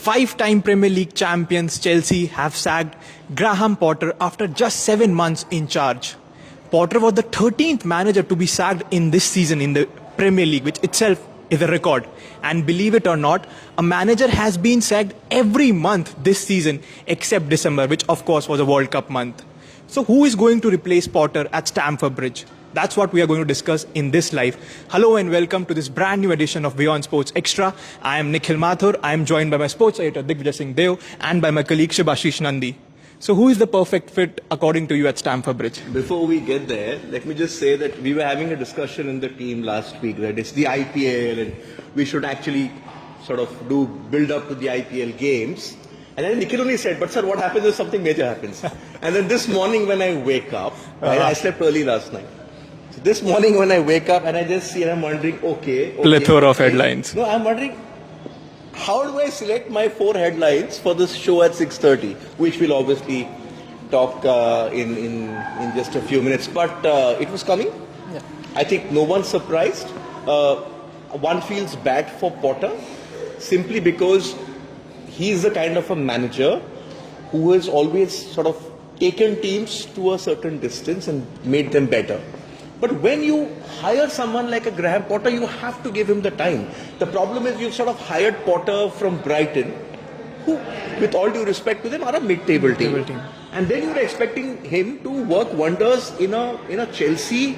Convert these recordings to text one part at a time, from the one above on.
Five-time Premier League champions Chelsea have sacked Graham Potter after just 7 months in charge. Potter was the 13th manager to be sacked in this season in the Premier League, which itself is a record. And believe it or not, a manager has been sacked every month this season except December, which of course was a World Cup month. So who is going to replace Potter at Stamford Bridge? That's what we are going to discuss in this live. Hello and welcome to this brand new edition of WION Sports Xtra. I am Nikhil Mathur. I am joined by my sports editor Digvijay Singh Deo and by my colleague Shubhashish Nandi. So who is the perfect fit according to you at Stamford Bridge? Before we get there, let me just say that we were having a discussion in the team last week that it's the IPL and we should actually sort of build up to the IPL games. And then Nikhil only said, but sir, what happens if something major happens? And then this morning when I wake up, I slept early last night. So this morning when I wake up and I just see and I'm wondering, okay. Plethora of headlines. No, I'm wondering, how do I select my 4 headlines for this show at 6:30, which we'll obviously talk in just a few minutes. But it was coming. Yeah. I think no one's surprised. One feels bad for Potter simply because he's the kind of a manager who has always sort of taken teams to a certain distance and made them better. But when you hire someone like a Graham Potter, you have to give him the time. The problem is you've sort of hired Potter from Brighton, who, with all due respect to them, are a mid-table team. And then you're expecting him to work wonders in a Chelsea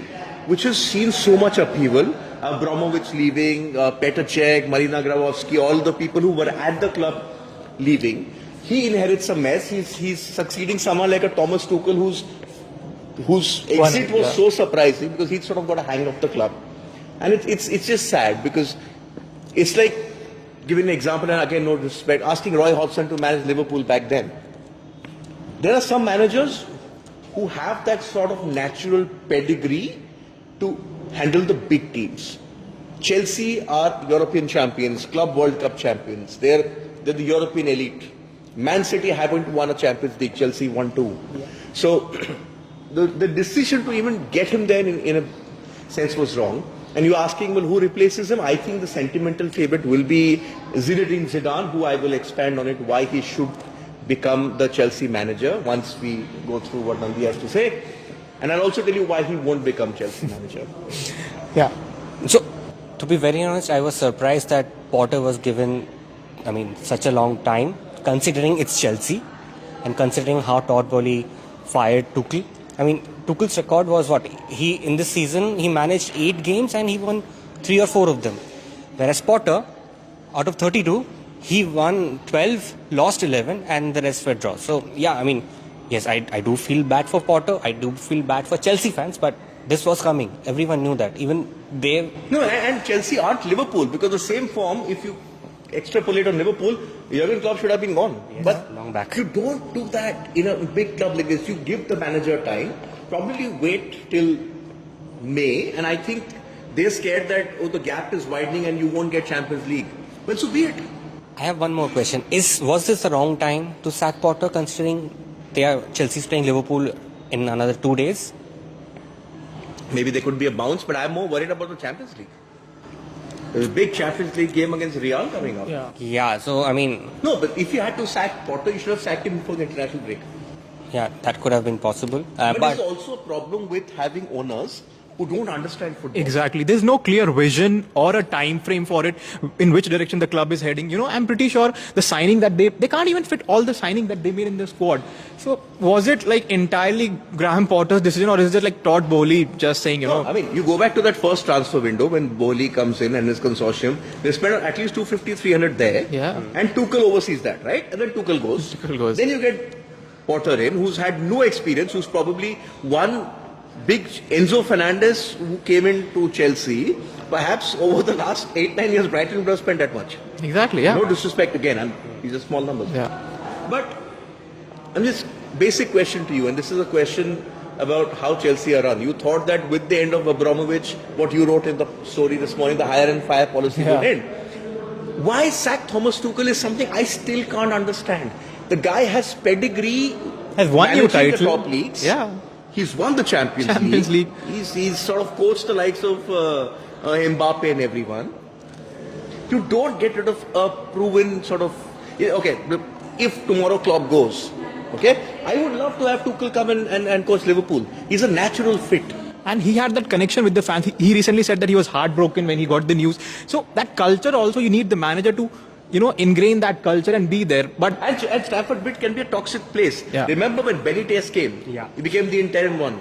which has seen so much upheaval. Abramovich leaving, Petr Cech, Marina Grabowski, all the people who were at the club leaving. He inherits a mess. He's succeeding someone like a Thomas Tuchel whose exit was so surprising because he'd sort of got a hang of the club. And it's just sad because it's like, giving an example, and again no disrespect, asking Roy Hodgson to manage Liverpool back then. There are some managers who have that sort of natural pedigree to handle the big teams. Chelsea are European champions, Club World Cup champions. They're the European elite. Man City haven't won a Champions League, Chelsea won 2. Yeah. So the decision to even get him there in a sense was wrong. And you're asking, well, who replaces him? I think the sentimental favorite will be Zinedine Zidane, who I will expand on it, why he should become the Chelsea manager once we go through what Nandi has to say. And I'll also tell you why he won't become Chelsea manager. Yeah. So, to be very honest, I was surprised that Potter was given, such a long time, considering it's Chelsea and considering how Todd Bowley fired Tuchel. Tuchel's record was what? In this season, he managed 8 games and he won 3 or 4 of them. Whereas Potter, out of 32, he won 12, lost 11 and the rest were draws. So, yeah, yes, I do feel bad for Potter. I do feel bad for Chelsea fans, but this was coming. Everyone knew that. Even they... No, and Chelsea aren't Liverpool because the same form, if you extrapolate on Liverpool, Jurgen Klopp should have been gone. Yes, but long back. You don't do that in a big club like this. You give the manager time, probably wait till May, and I think they're scared that, the gap is widening and you won't get Champions League. Well, so be it. I have one more question. Was this the wrong time to sack Potter considering Chelsea's playing Liverpool in another 2 days? Maybe there could be a bounce, but I'm more worried about the Champions League. There's a big Champions League game against Real coming up. Yeah, so No, but if you had to sack Potter, you should have sacked him before the international break. Yeah, that could have been possible. But there's also a problem with having owners who don't understand football. Exactly. There's no clear vision or a time frame for it, in which direction the club is heading. I'm pretty sure the signing that they can't even fit all the signing that they made in the squad. So was it like entirely Graham Potter's decision, or is it like Todd Bowley just saying, No, you go back to that first transfer window when Bowley comes in and his consortium, they spend at least 250, 300 there. Yeah. And Tuchel oversees that, right? And then Tuchel goes. Then you get Potter in, who's had no experience, who's probably one big Enzo Fernandez who came into Chelsea. Perhaps over the last 8-9 years, Brighton would have spent that much. Exactly, yeah. No disrespect again, these are small numbers. Yeah. But just basic question to you, and this is a question about how Chelsea are run. You thought that with the end of Abramovich, what you wrote in the story this morning, the hire and fire policy would end. Why sack Thomas Tuchel is something I still can't understand. The guy has pedigree, has won new title. The top leagues. Yeah. He's won the Champions League. He's sort of coached the likes of Mbappe and everyone. You don't get rid of a proven sort of Okay, if tomorrow Klopp goes, okay, I would love to have Tuchel come and coach Liverpool. He's a natural fit. And he had that connection with the fans. He recently said that he was heartbroken when he got the news. So that culture also, you need the manager to, ingrain that culture and be there. But And Stamford Bridge can be a toxic place. Yeah. Remember when Benitez came? Yeah. He became the interim one.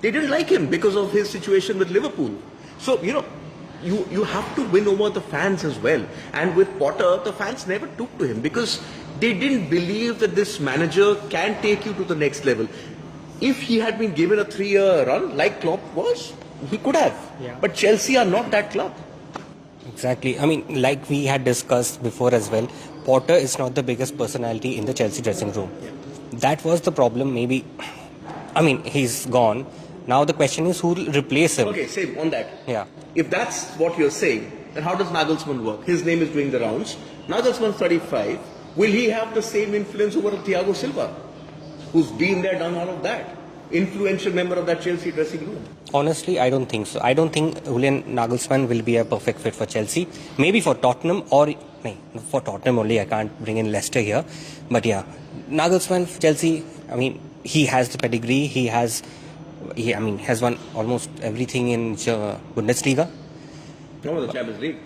They didn't like him because of his situation with Liverpool. So, you have to win over the fans as well. And with Potter, the fans never took to him because they didn't believe that this manager can take you to the next level. If he had been given a 3-year run, like Klopp was, he could have. Yeah. But Chelsea are not that club. Exactly. I mean, like we had discussed before as well, Potter is not the biggest personality in the Chelsea dressing room. Yeah. That was the problem. Maybe, he's gone. Now the question is who will replace him. Okay, same on that. Yeah. If that's what you're saying, then how does Nagelsmann work? His name is doing the rounds. Nagelsmann 35. Will he have the same influence over Thiago Silva, who's been there, done all of that? Influential member of that Chelsea dressing room. Honestly, I don't think so. I don't think Julian Nagelsmann will be a perfect fit for Chelsea. Maybe for Tottenham for Tottenham only. I can't bring in Leicester here. But yeah, Nagelsmann, Chelsea, he has the pedigree. He has won almost everything in Bundesliga. No, the Champions League.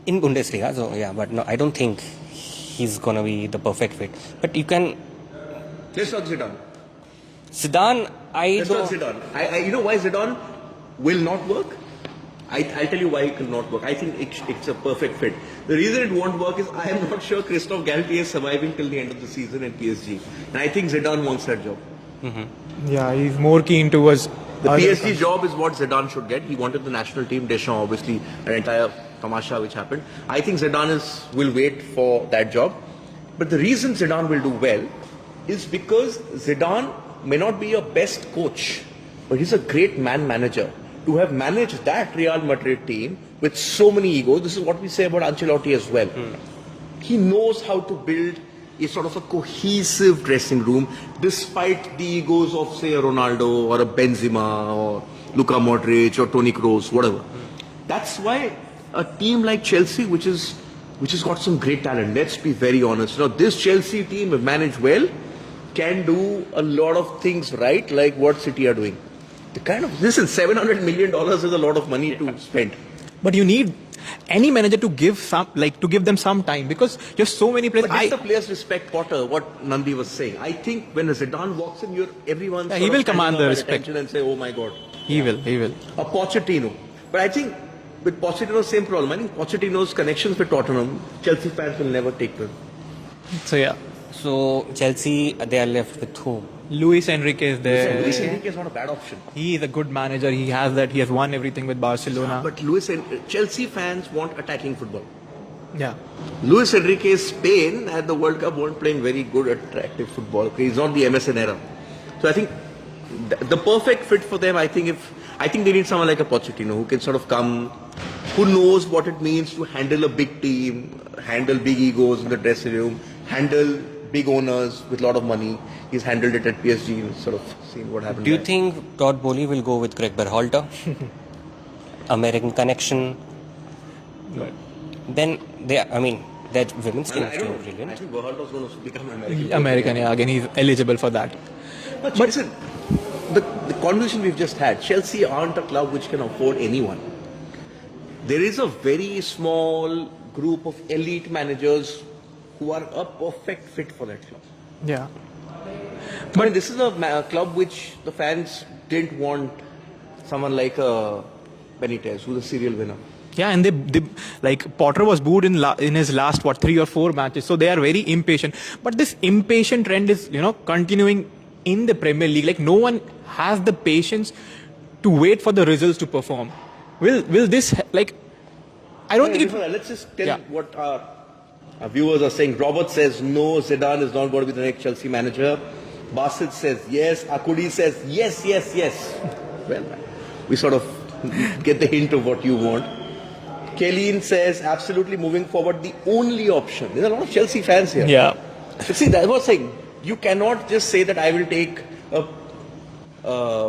In Bundesliga, so yeah, but no, I don't think he's gonna be the perfect fit. But you can. Let's talk Zidane. Zidane, Let's talk Zidane. You know why Zidane will not work? I'll tell you why it will not work. I think it's a perfect fit. The reason it won't work is I am not sure Christophe Galtier is surviving till the end of the season at PSG. And I think Zidane wants that job. yeah, he's more keen towards The PSG job is what Zidane should get. He wanted the national team. Deschamps, obviously, an entire tamasha which happened. I think Zidane will wait for that job. But the reason Zidane will do well is because Zidane may not be your best coach, but he's a great manager. To have managed that Real Madrid team with so many egos, this is what we say about Ancelotti as well. He knows how to build a sort of a cohesive dressing room despite the egos of, say, a Ronaldo or a Benzema or Luka Modric or Toni Kroos, whatever. That's why a team like Chelsea, which has got some great talent, let's be very honest. This Chelsea team, if managed well, can do a lot of things right, like what City are doing. Listen, $700 million is a lot of money to spend. But you need any manager to give them some time because there's so many players. But the players respect Potter, what Nandi was saying. I think when a Zidane walks in, everyone he will command the respect and say, oh my God. He will. A Pochettino. But I think with Pochettino, same problem. I think Pochettino's connections with Tottenham, Chelsea fans will never take them. So yeah. So Chelsea, they are left with whom? Luis Enrique is there. Luis Enrique is not a bad option. He is a good manager. He has that. He has won everything with Barcelona. But Chelsea fans want attacking football. Yeah. Luis Enrique's Spain at the World Cup weren't playing very good attractive football. He's not the MSN era. So I think the perfect fit for them, I think they need someone like a Pochettino who can sort of come, who knows what it means to handle a big team, handle big egos in the dressing room, handle big owners with a lot of money. He's handled it at PSG and sort of seen what happened. Do you think Todd Bowley will go with Greg Berhalter? American connection. But Then that women's team is doing I brilliant. think Berhalter's going to become American. American, yeah. Again, he's eligible for that. But listen, the conversation we've just had, Chelsea aren't a club which can afford anyone. There is a very small group of elite managers who are a perfect fit for that club. Yeah. But this is a club which the fans didn't want someone like Benitez, who's a serial winner. Yeah, and they Potter was booed in his last 3 or 4 matches, so they are very impatient. But this impatient trend is continuing in the Premier League. Like no one has the patience to wait for the results to perform. Will this I don't think let's just tell what our viewers are saying. Robert says no, Zidane is not going to be the next Chelsea manager. Basit says yes. Akudi says yes. Well, we sort of get the hint of what you want. Kellyn says absolutely moving forward the only option. There's a lot of Chelsea fans here. Yeah. So see, that's what I'm saying. You cannot just say that I will take a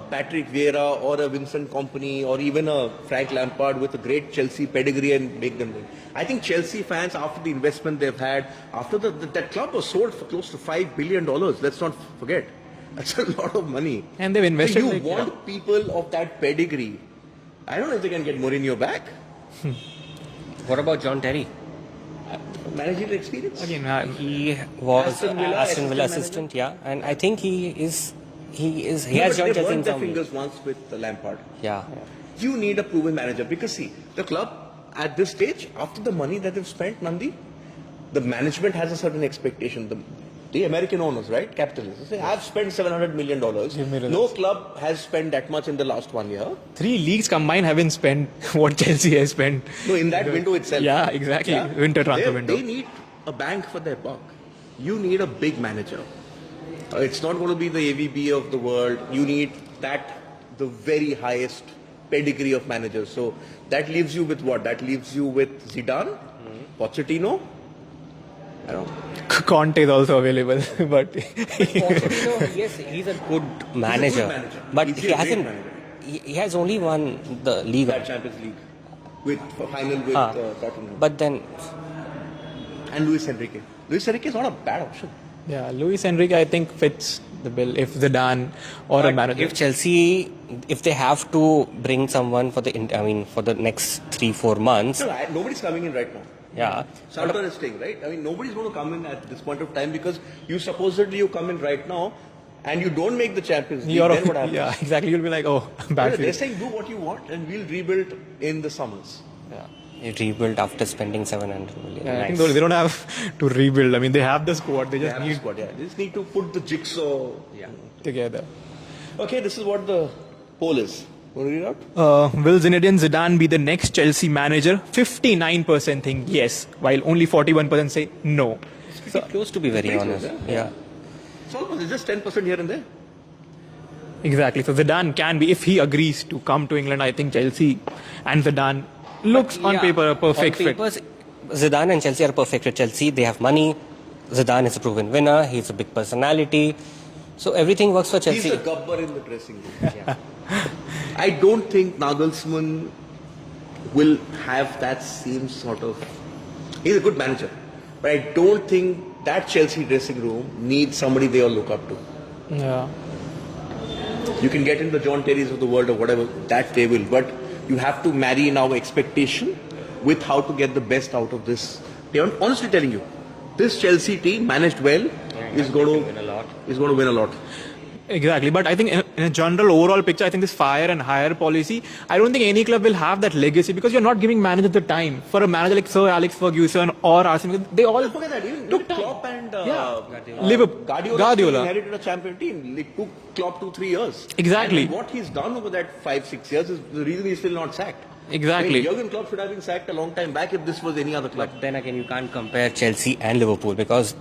Patrick Vieira or a Vincent Kompany or even a Frank Lampard with a great Chelsea pedigree and make them win. I think Chelsea fans, after the investment they've had, after that club was sold for close to $5 billion, let's not forget. That's a lot of money. And they've invested. So you want people of that pedigree. I don't know if they can get Mourinho back. What about John Terry? Managerial experience? Again, He was Aston Villa assistant, yeah, and I think he has But joined they Chelsea in burned their some. fingers once with Lampard. Yeah. You need a proven manager because see, the club at this stage, after the money that they've spent, Nandi, the management has a certain expectation. The American owners, right, capitalists, they say, I've spent $700 million. No club has spent that much in the last 1 year. 3 leagues combined haven't spent what Chelsea has spent. No, in that window itself. Yeah, exactly. Yeah. Winter transfer window. They need a bank for their buck. You need a big manager. It's not going to be the AVB of the world. You need the very highest pedigree of managers. So that leaves you with what? That leaves you with Zidane, Pochettino. I don't know. Conte is also available, but Pochettino, yes, he's a good manager, but He's he a great hasn't. manager. He has only won the league. That Champions League with final with Tottenham. But then, And Luis Enrique. Luis Enrique is not a bad option. yeah, Luis Enrique I think fits the bill. If Zidane or a manager. if Chelsea, if they have to bring someone for the next 3-4 months, No, nobody's coming in right now. yeah. Saltor is staying, right? I mean, nobody's going to come in at this point of time because you come in right now and you don't make the Champions League. Then what happens? Yeah, exactly. You'll be like, oh, bad. They're saying do what you want and we'll rebuild in the summers. Yeah. It rebuilt after spending 700 million. Yeah, I Nice. think they don't have to rebuild. I mean, they have the squad. They just need Squad, yeah. They just need to put the jigsaw together. Okay, this is what the poll is. Want to read out? Will Zinedine Zidane be the next Chelsea manager? 59% think yes, while only 41% say no. It's pretty close to be very pretty honest. close, Yeah. It's almost it's just 10% here and there. Exactly. So Zidane can be, if he agrees to come to England, I think Chelsea and Zidane looks on paper a perfect fit. Zidane and Chelsea are perfect fit. Chelsea, they have money. Zidane is a proven winner. He's a big personality. So everything works for Chelsea. He's the gubber in the dressing room. I don't think Nagelsmann will have that same sort of... He's a good manager. But I don't think that Chelsea dressing room needs somebody they all look up to. Yeah. You can get into the John Terrys of the world or whatever, that they will. But you have to marry now expectation with how to get the best out of this. I'm honestly telling you, this Chelsea team managed well is going to win a lot. Exactly, but I think in a general overall picture, I think this fire and hire policy, I don't think any club will have that legacy because you're not giving managers the time. For a manager like Sir Alex Ferguson or Arsene, they all Look at that, even Klopp and Guardiola inherited a champion team. It took Klopp 2-3 years. Exactly. And what he's done over that 5-6 years is the reason he's still not sacked. Exactly. I mean, Jurgen Klopp should have been sacked a long time back if this was any other club. But then again, you can't compare Chelsea and Liverpool because,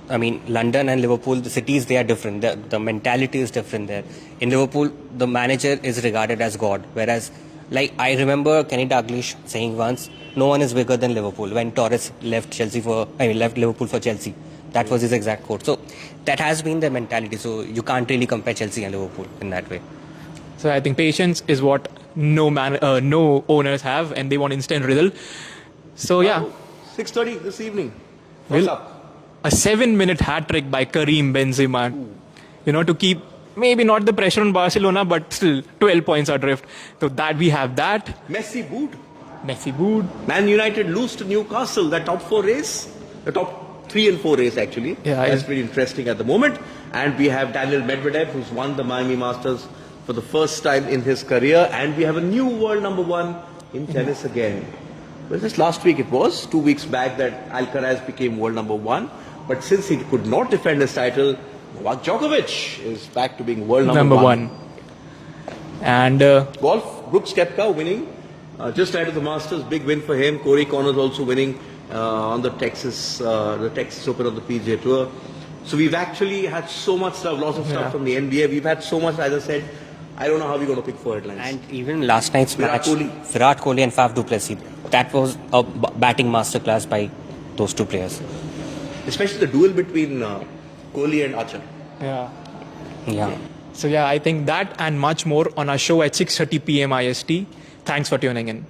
London and Liverpool, the cities, they are different. The mentality is different there. In Liverpool, the manager is regarded as God. Whereas, I remember Kenny Dalglish saying once, no one is bigger than Liverpool when Torres left Liverpool for Chelsea. That was his exact quote. So, that has been their mentality. So, you can't really compare Chelsea and Liverpool in that way. So I think patience is what no owners have, and they want instant result. So yeah, 6:30 this evening. What's up? A 7-minute hat trick by Karim Benzema. To keep maybe not the pressure on Barcelona, but still 12 points adrift. So that we have that. Messi boot. Man United lose to Newcastle. That top 4 race, the top 3 and 4 race actually. Yeah, that's pretty interesting at the moment. And we have Daniel Medvedev, who's won the Miami Masters for the first time in his career, and we have a new world number 1 in tennis again. Well, just last week it was, 2 weeks back, that Alcaraz became world number 1, but since he could not defend his title, Novak Djokovic is back to being world number 1. And golf, Brooks Koepka winning, just ahead of the Masters, big win for him. Corey Connors also winning on the Texas Open of the PGA Tour. So we've actually had so much stuff, lots of stuff from the NBA. We've had so much, as I said, I don't know how we're going to pick 4 headlines. And even last night's match, Virat Kohli and Faf du Plessis, that was a batting masterclass by those 2 players. Especially the duel between Kohli and Archer. yeah. Yeah. So yeah, I think that and much more on our show at 6:30 p.m. IST. Thanks for tuning in.